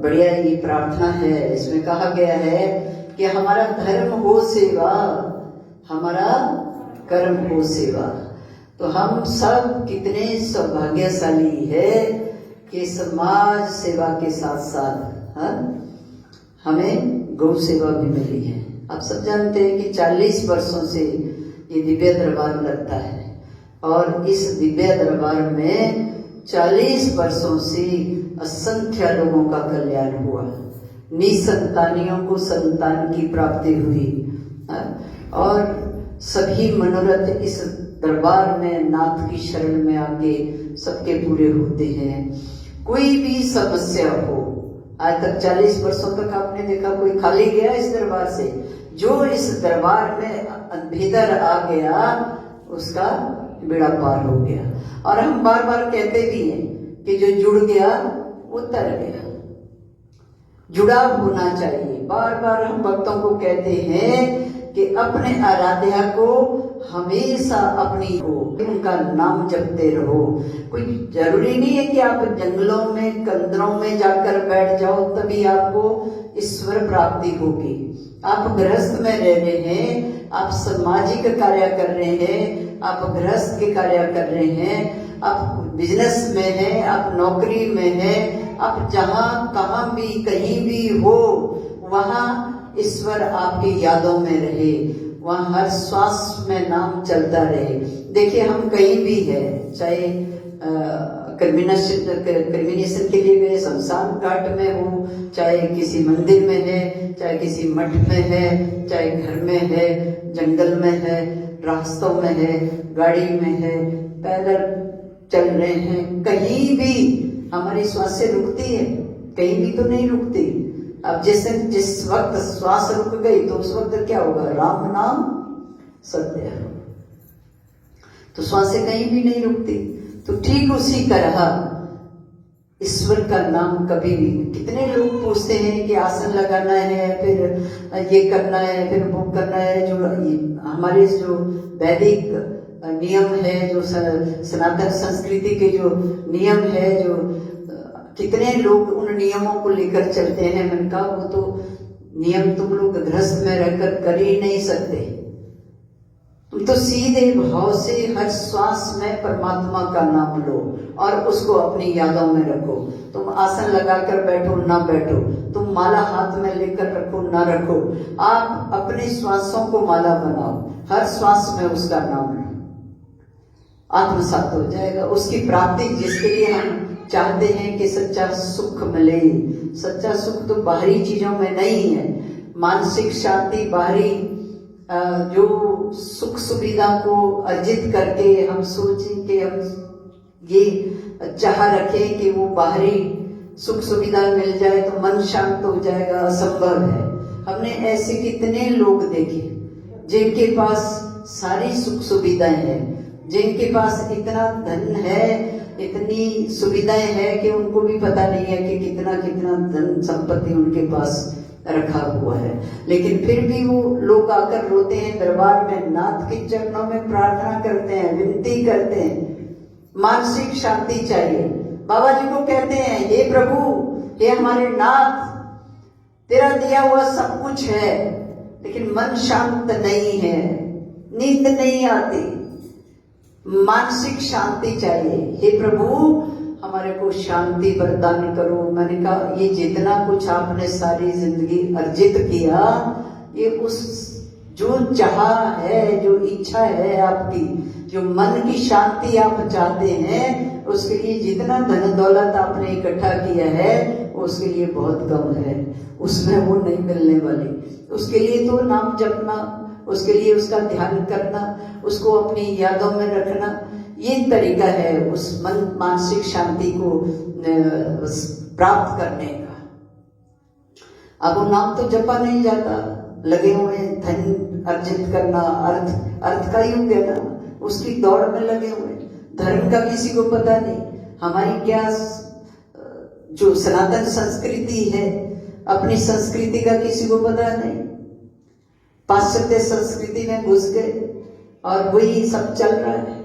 बढ़िया ये प्रार्थना है। इसमें कहा गया है कि हमारा धर्म हो सेवा, हमारा कर्म हो सेवा। तो हम सब कितने सौभाग्यशाली है कि समाज सेवा के साथ साथ हमें गौ सेवा भी मिली है। आप सब जानते हैं कि 40 वर्षों से ये दिव्य दरबार लगता है और इस दिव्य दरबार में 40 वर्षों से असंख्य लोगों का कल्याण हुआ। निसंतानियों को संतान की प्राप्ति हुई और सभी मनोरथ इस दरबार में नाथ की शरण में आके सबके पूरे होते हैं। कोई भी समस्या हो, आज तक 40 वर्षों तक आपने देखा कोई खाली गया इस दरबार से? जो इस दरबार में भीतर आ गया उसका बेड़ा पार हो गया। और हम बार बार कहते भी हैं कि जो जुड़ गया वो तर गया। जुड़ाव होना चाहिए। बार बार हम भक्तों को कहते हैं कि अपने आराध्या को हमेशा अपनी हो, उनका नाम जपते रहो। कोई जरूरी नहीं है कि आप जंगलों में कंदरों में जाकर बैठ जाओ तभी आपको ईश्वर प्राप्ति होगी। आप गृहस्थ में रह रहे हैं, आप सामाजिक कार्य कर रहे हैं, आप गृहस्थ के कार्य कर रहे हैं, आप बिजनेस में हैं, आप नौकरी में हैं, आप जहां कहां भी कहीं भी हो वहां ईश्वर आपकी यादों में रहे, वहां हर श्वास में नाम चलता रहे। देखिए हम कहीं भी है, चाहे क्रिमिनेशन के लिए गए शमशान घाट में हो, चाहे किसी मंदिर में है, चाहे किसी मठ में है, चाहे घर में है, जंगल में है, रास्तों में है, गाड़ी में है, पैदल चल रहे हैं, कहीं भी हमारी श्वास रुकती है? कहीं भी तो नहीं रुकती। अब जिस वक्त श्वास रुक गई तो उस वक्त क्या होगा? राम नाम सत्य। तो श्वासें कहीं भी नहीं रुकती। तो ठीक उसी तरह ईश्वर का नाम कभी भी, कितने लोग पूछते हैं कि आसन लगाना है, फिर ये करना है, फिर वो करना है। जो हमारे जो वैदिक नियम है, जो सनातन संस्कृति के जो नियम है, जो कितने लोग उन नियमों को लेकर चलते हैं। मैंने कहा वो तो नियम तुम लोग गृहस्थ में रहकर कर ही नहीं सकते। तुम तो सीधे भाव से हर श्वास में परमात्मा का नाम लो और उसको अपनी यादों में रखो। तुम आसन लगाकर बैठो ना बैठो, तुम माला हाथ में लेकर रखो ना रखो, आप अपने श्वासों को माला बनाओ, हर श्वास में उसका नाम लो, आत्मसात हो जाएगा। उसकी प्राप्ति जिसके लिए हम चाहते हैं कि सच्चा सुख मिले। सच्चा सुख तो बाहरी चीजों में नहीं है। मानसिक शांति बाहरी जो सुख सुविधा को अर्जित करके हम सोचें कि हम ये चाह रखें कि वो बाहरी सुख सुविधा मिल जाए तो मन शांत हो जाएगा, असंभव है। हमने ऐसे कितने लोग देखे जिनके पास सारी सुख सुविधाएं हैं, जिनके पास इतना धन है, इतनी सुविधाएं हैं कि उनको भी पता नहीं है कि कितना कितना धन संपत्ति उनके पास रखा हुआ है। लेकिन फिर भी वो लोग आकर रोते हैं दरबार में, नाथ के चरणों में प्रार्थना करते हैं, विनती करते हैं, मानसिक शांति चाहिए। बाबा जी को कहते हैं, हे प्रभु, हे हमारे नाथ, तेरा दिया हुआ सब कुछ है लेकिन मन शांत नहीं है, नींद नहीं आती, मानसिक शांति चाहिए। हे प्रभु हमारे को शांति प्रदान करो। मैंने कहा ये जितना कुछ आपने सारी जिंदगी अर्जित किया, ये उस जो चाह है, जो इच्छा है आपकी, जो मन की शांति आप चाहते हैं, उसके लिए जितना धन दौलत आपने इकट्ठा किया है उसके लिए बहुत कम है, उसमें वो नहीं मिलने वाली। उसके लिए तो नाम जपना, उसके लिए उसका ध्यान करना, उसको अपनी यादों में रखना, ये तरीका है उस मानसिक शांति को प्राप्त करने का। अब वो नाम तो जपा नहीं जाता, लगे हुए धन अर्जित करना, अर्थ का युग है ना, उसकी दौड़ में लगे हुए। धर्म का किसी को पता नहीं। हमारी क्या जो सनातन संस्कृति है, अपनी संस्कृति का किसी को पता नहीं। पाश्चात्य संस्कृति में घुस गए और वही सब चल रहा है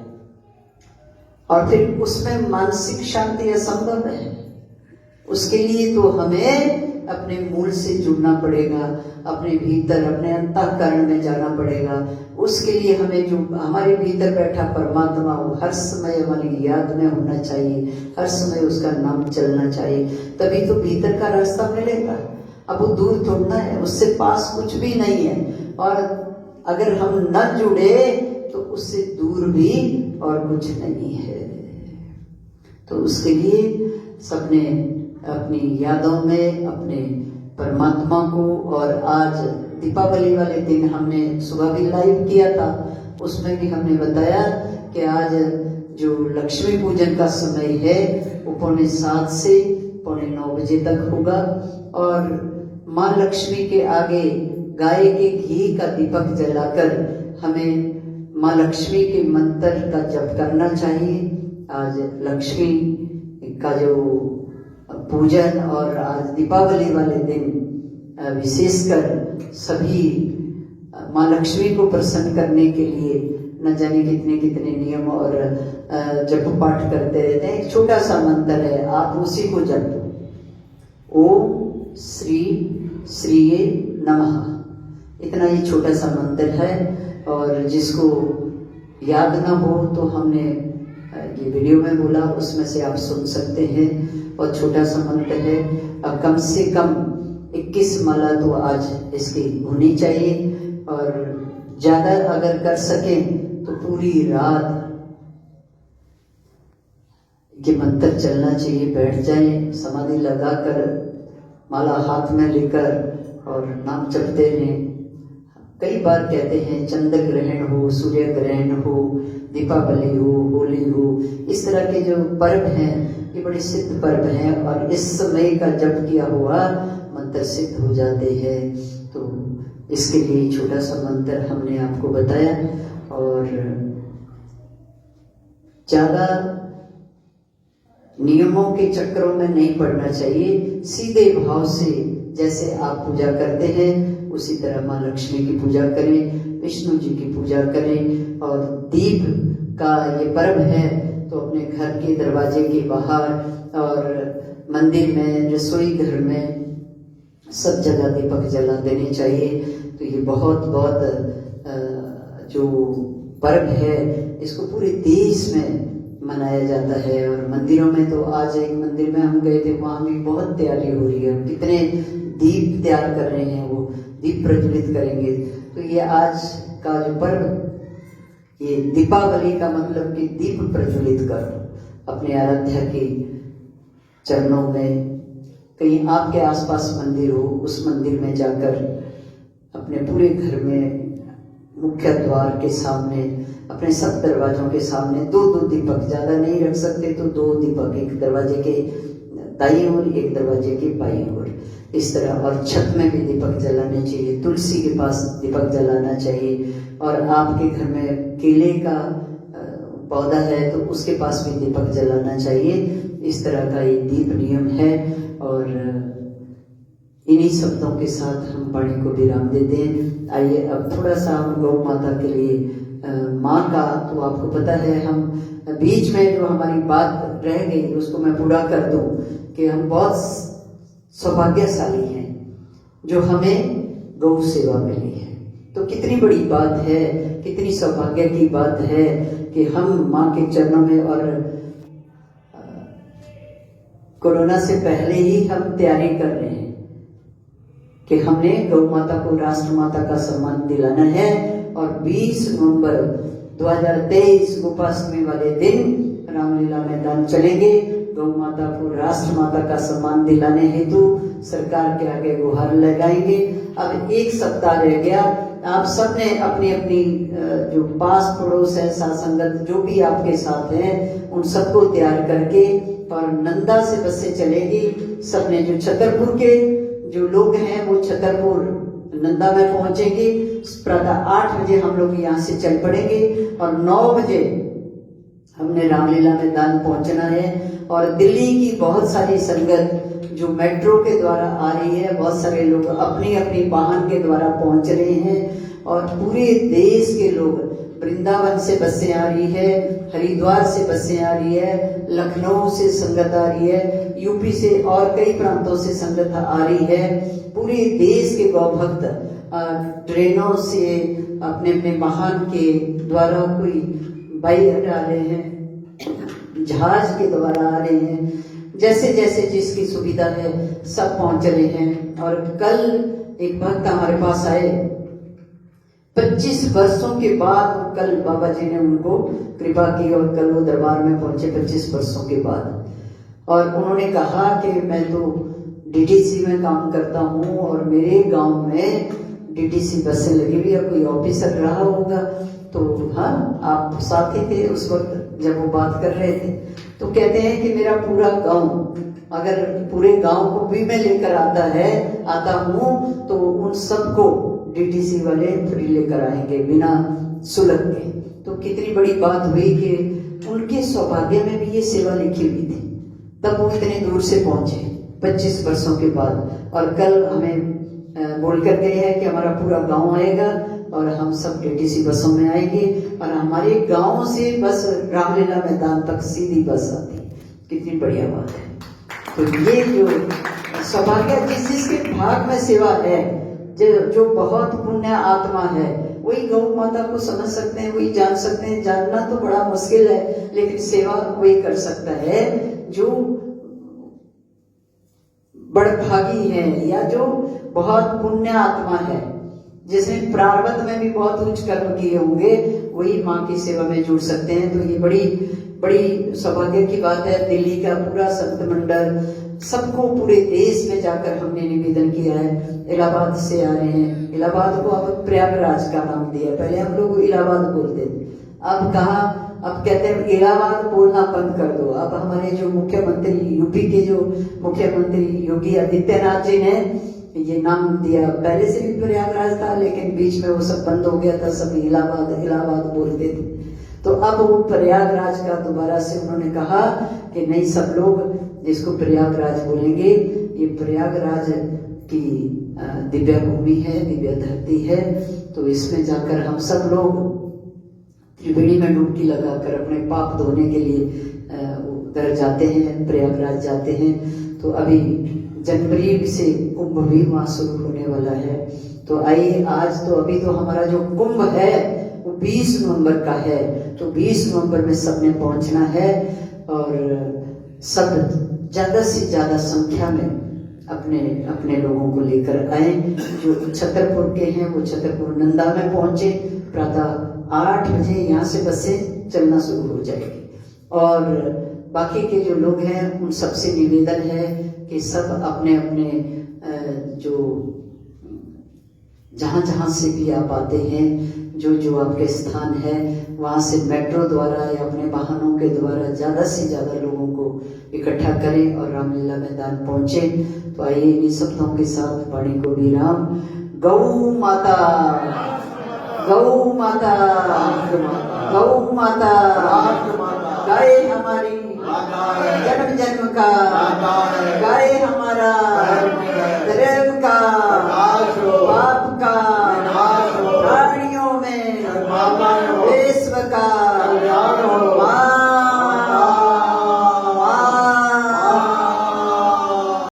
और फिर उसमें मानसिक शांति असंभव है। उसके लिए तो हमें अपने मूल से जुड़ना पड़ेगा, अपने भीतर, अपने अंतःकरण में जाना पड़ेगा। उसके लिए हमें जो हमारे भीतर बैठा परमात्मा, वो हर समय हमारी याद में होना चाहिए, हर समय उसका नाम चलना चाहिए, तभी तो भीतर का रास्ता मिलेगा। अब वो दूर थोड़ना है, उससे पास कुछ भी नहीं है, और अगर हम न जुड़े तो उससे दूर भी और कुछ नहीं है। तो उसके लिए सबने अपनी यादों में अपने परमात्मा को, और आज दीपावली वाले दिन हमने सुबह भी लाइव किया था, उसमें भी हमने बताया कि आज जो लक्ष्मी पूजन का समय है वो 6:45 से 9:45 बजे तक होगा, और माँ लक्ष्मी के आगे गाय के घी का दीपक जलाकर हमें माँ लक्ष्मी के मंत्र का जप करना चाहिए। आज लक्ष्मी का जो पूजन, और आज दीपावली वाले दिन विशेषकर सभी माँ लक्ष्मी को प्रसन्न करने के लिए न जाने कितने कितने नियम और जप पाठ करते रहते हैं। एक छोटा सा मंत्र है, आप उसी को जपो, ओम श्री श्रीये नमः। इतना ही छोटा सा मंत्र है, और जिसको याद ना हो तो हमने ये वीडियो में बोला, उसमें से आप सुन सकते हैं। और छोटा सा मंत्र है, कम से कम 21 माला तो आज इसकी होनी चाहिए, और ज्यादा अगर कर सकें तो पूरी रात ये मंत्र चलना चाहिए। बैठ जाएं, समाधि लगाकर, माला हाथ में लेकर, और नाम जपते रहें। कई बार कहते हैं चंद्र ग्रहण हो, सूर्य ग्रहण हो, दीपावली हो, होली हो, इस तरह के जो पर्व हैं ये बड़े सिद्ध पर्व हैं, और इस समय का जप किया हुआ मंत्र सिद्ध हो जाते हैं। तो इसके लिए छोटा सा मंत्र हमने आपको बताया, और ज्यादा नियमों के चक्करों में नहीं पड़ना चाहिए। सीधे भाव से जैसे आप पूजा करते हैं उसी तरह माँ लक्ष्मी की पूजा करें, विष्णु जी की पूजा करें। और दीप का ये पर्व है तो अपने घर के दरवाजे के बाहर और मंदिर में, रसोई घर में, सब जगह दीपक जला देने चाहिए। तो ये बहुत जो पर्व है इसको पूरे देश में मनाया जाता है। और मंदिरों में तो आज एक मंदिर में हम गए थे, वहां भी बहुत तैयारी हो रही है, कितने दीप तैयार कर रहे हैं, वो दीप प्रज्वलित करेंगे। तो ये आज का जो पर्व, ये दीपावली का मतलब कि दीप प्रज्वलित कर अपने आराध्या के चरणों में। कहीं आपके आसपास मंदिर हो, उस मंदिर में जाकर अपने पूरे घर में मुख्य द्वार के सामने, अपने सब दरवाजों के सामने 2-2 दीपक, ज्यादा नहीं रख सकते तो 2 दीपक, एक दरवाजे के दाईं ओर, एक दरवाजे के बाईं ओर, इस तरह। और छत में भी दीपक जलाने चाहिए, तुलसी के पास दीपक जलाना चाहिए, और आपके घर में केले का पौधा है तो उसके पास भी दीपक जलाना चाहिए। इस तरह का ये दीप नियम है। और इन्हीं शब्दों के साथ हम वाणी को विराम देते हैं। आइए अब थोड़ा सा हम गौ माता के लिए, माँ का तो आपको पता है, हम बीच में जो हमारी बात रह गई उसको मैं पूरा कर दूं कि हम बहुत सौभाग्यशाली हैं जो हमें गौ सेवा मिली है। तो कितनी बड़ी बात है, कितनी सौभाग्य की बात है कि हम माँ के चरणों में, और कोरोना से पहले ही हम तैयारी कर रहे हैं कि हमने गौ माता को राष्ट्र माता का सम्मान दिलाना है। और 20 नवंबर 2023 गोपाष्टमी वाले दिन रामलीला मैदान चलेंगे। गौ माता को राष्ट्र माता का सम्मान दिलाने हेतु सरकार के आगे गुहार लगाएंगे। अब 1 सप्ताह रह गया। आप सब ने अपनी अपनी जो पास पड़ोस है, साथ संगत जो भी आपके साथ है, उन सबको तैयार करके, और नंदा से बसें चलेगी। सबने जो छतरपुर के जो लोग हैं वो छतरपुर नंदा में पहुंचेंगे। प्रातः 8 बजे हम लोग यहाँ से चल पड़ेंगे, और 9 बजे हमने रामलीला मैदान पहुंचना है। और दिल्ली की बहुत सारी संगत जो मेट्रो के द्वारा आ रही है, बहुत सारे लोग अपनी अपनी वाहन के द्वारा पहुंच रहे हैं, और पूरे देश के लोग, वृंदावन से बसें आ रही है, हरिद्वार से बसें आ रही है, लखनऊ से संगत आ रही है, यूपी से और कई प्रांतों से संगत आ रही है। पूरे देश के गौ भक्त ट्रेनों से अपने अपने वाहन के द्वारा, कोई बाई आ रहे हैं, जहाज के द्वारा आ रहे हैं, जैसे जैसे जिसकी सुविधा है सब पहुंच रहे हैं। और कल एक भक्त हमारे पास आए, 25 वर्षों के बाद कल बाबा जी ने उनको कृपा की और कल वो दरबार में पहुंचे 25 वर्षों के बाद। और उन्होंने कहा कि मैं तो डीटीसी में काम करता हूँ और मेरे गांव में डीटीसी बसें लगी हुई है, कोई ऑफिसर रहा होगा। तो हाँ, आप साथ ही थे उस वक्त जब वो बात कर रहे थे। तो कहते हैं कि मेरा पूरा गांव, अगर पूरे गांव को भी मैं लेकर आता हूँ तो उन सबको डीटीसी वाले फ्री लेकर आएंगे बिना शुल्क के। तो कितनी बड़ी बात हुई कि उनके सौभाग्य में भी ये सेवा लिखी हुई थी, तब वो इतने दूर से पहुंचे 25 वर्षों के बाद। और कल हमें बोल कर गए हैं कि हमारा पूरा गांव आएगा और हम सब डीटीसी बसों में आएंगे और हमारे गांव से बस रामलीला मैदान तक सीधी बस आती। कितनी बढ़िया बात है। तो ये जो सौभाग्य जिसके भाग में सेवा है, जो बहुत पुण्य आत्मा है, वही गौ माता को समझ सकते हैं, वही जान सकते हैं। जानना तो बड़ा मुश्किल है, लेकिन सेवा वही कर सकता है जो बड़भागी है या जो बहुत पुण्य आत्मा है, जिसने प्रारब्ध में भी बहुत उच्च कर्म किए होंगे, वही माँ की सेवा में जुड़ सकते हैं। तो ये बड़ी बड़ी सौभाग्य की बात है। दिल्ली का पूरा संत मंडल, सबको पूरे देश में जाकर हमने निवेदन किया है। इलाहाबाद से आ रहे हैं, इलाहाबाद को अब प्रयागराज का नाम दिया, पहले हम लोग इलाहाबाद बोलते थे, अब कहा, अब कहते हैं इलाहाबाद बोलना बंद कर दो। अब हमारे जो मुख्यमंत्री, यूपी के जो मुख्यमंत्री योगी आदित्यनाथ जी ने ये नाम दिया। पहले से भी प्रयागराज था, लेकिन बीच में वो सब बंद हो गया था, सब इलाहाबाद इलाहाबाद बोलते थे। तो अब वो प्रयागराज का दोबारा से उन्होंने कहा कि नहीं, सब लोग इसको प्रयागराज बोलेंगे। ये प्रयागराज की दिव्य भूमि है, दिव्य धरती है। तो इसमें जाकर हम सब लोग त्रिवेणी में डुबकी लगाकर अपने पाप धोने के लिए उधर जाते हैं, प्रयागराज जाते हैं। तो अभी जनवरी से कुंभ भी वहां शुरू होने वाला है। तो आइए, आज तो अभी तो हमारा जो कुंभ है वो 20 नवंबर का है। तो 20 नवंबर में सबने पहुंचना है और सब ज्यादा से ज्यादा संख्या में अपने अपने लोगों को लेकर आए। जो छतरपुर के हैं वो छतरपुर नंदा में पहुंचे। प्रातः 8 बजे यहाँ से बसें चलना शुरू हो जाएगी। और बाकी के जो लोग हैं उन सबसे निवेदन है कि सब अपने अपने जो जहाँ जहाँ से भी आप आते हैं, जो जो आपके स्थान है, वहाँ से मेट्रो द्वारा या अपने वाहनों के द्वारा ज़्यादा से ज़्यादा लोगों को इकट्ठा करें और रामलीला मैदान पहुँचे। तो आइए इन्हीं शब्दों के साथ वाणी को विराम। गौ माता, गौ माता, गौ माता, गाय हमारी जन्म जन्म का, गाय हमारा धर्म का,